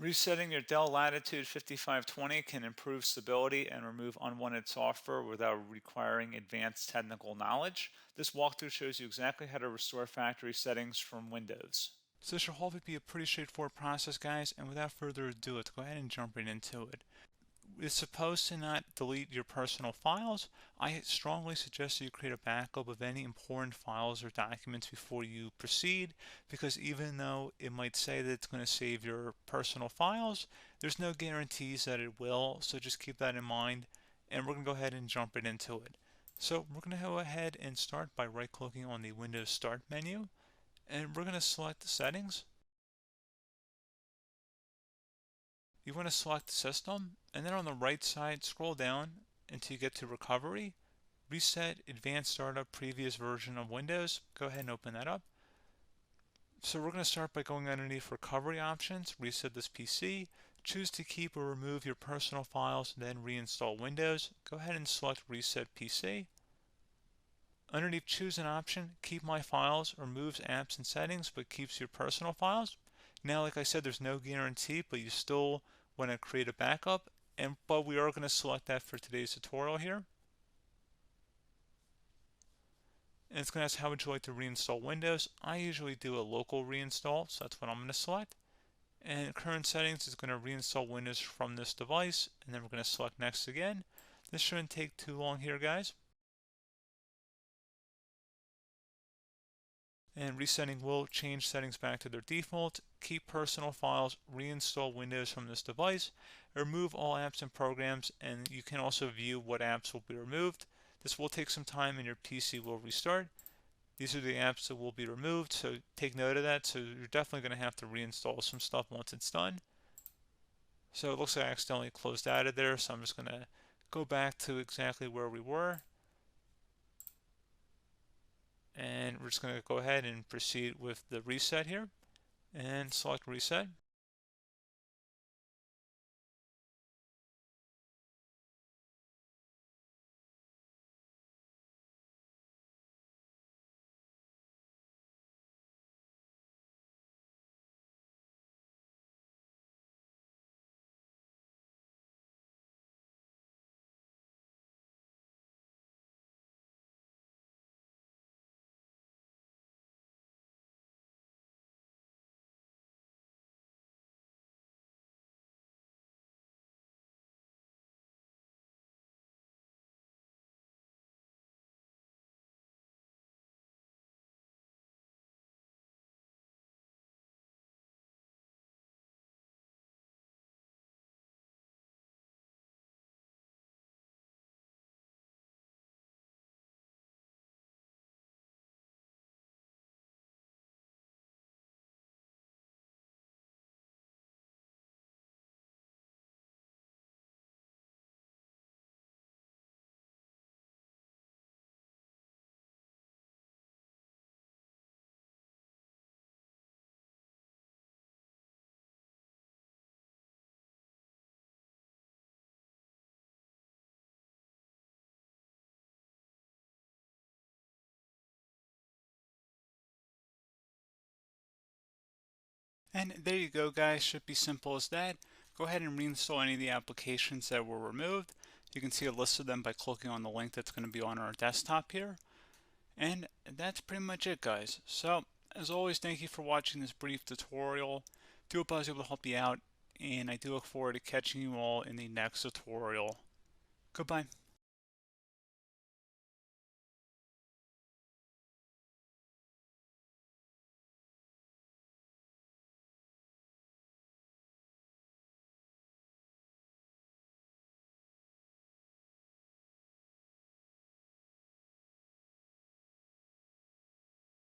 Resetting your Dell Latitude 5520 can improve stability and remove unwanted software without requiring advanced technical knowledge. This walkthrough shows you exactly how to restore factory settings from Windows. So this should hopefully be a pretty straightforward process, guys, and without further ado, let's go ahead and jump right into it. It's supposed to not delete your personal files. I strongly suggest that you create a backup of any important files or documents before you proceed, because even though it might say that it's going to save your personal files, there's no guarantees that it will, so just keep that in mind, and we're going to go ahead and jump right into it. So we're going to go ahead and start by right-clicking on the Windows Start menu, and we're going to select the settings. You want to select System, and then on the right side, scroll down until you get to Recovery. Reset Advanced Startup Previous Version of Windows. Go ahead and open that up. So we're going to start by going underneath Recovery Options, reset this PC, choose to keep or remove your personal files, then reinstall Windows. Go ahead and select Reset PC. Underneath Choose an option, Keep My Files removes apps and settings but keeps your personal files. Now, like I said, there's no guarantee, but you still want to create a backup, but we are going to select that for today's tutorial here. And it's going to ask how would you like to reinstall Windows. I usually do a local reinstall, so that's what I'm going to select. And current settings is going to reinstall Windows from this device, and then we're going to select next again. This shouldn't take too long here, guys. And resetting will change settings back to their default, keep personal files, reinstall Windows from this device, remove all apps and programs, and you can also view what apps will be removed. This will take some time and your PC will restart. These are the apps that will be removed, so take note of that. So you're definitely going to have to reinstall some stuff once it's done. So it looks like I accidentally closed out of there, so I'm just going to go back to exactly where we were. And we're just going to go ahead and proceed with the reset here and select reset. And there you go, guys. Should be simple as that. Go ahead and reinstall any of the applications that were removed. You can see a list of them by clicking on the link that's going to be on our desktop here. And that's pretty much it, guys. So, as always, thank you for watching this brief tutorial. Do hope I was able to help you out, and I do look forward to catching you all in the next tutorial. Goodbye.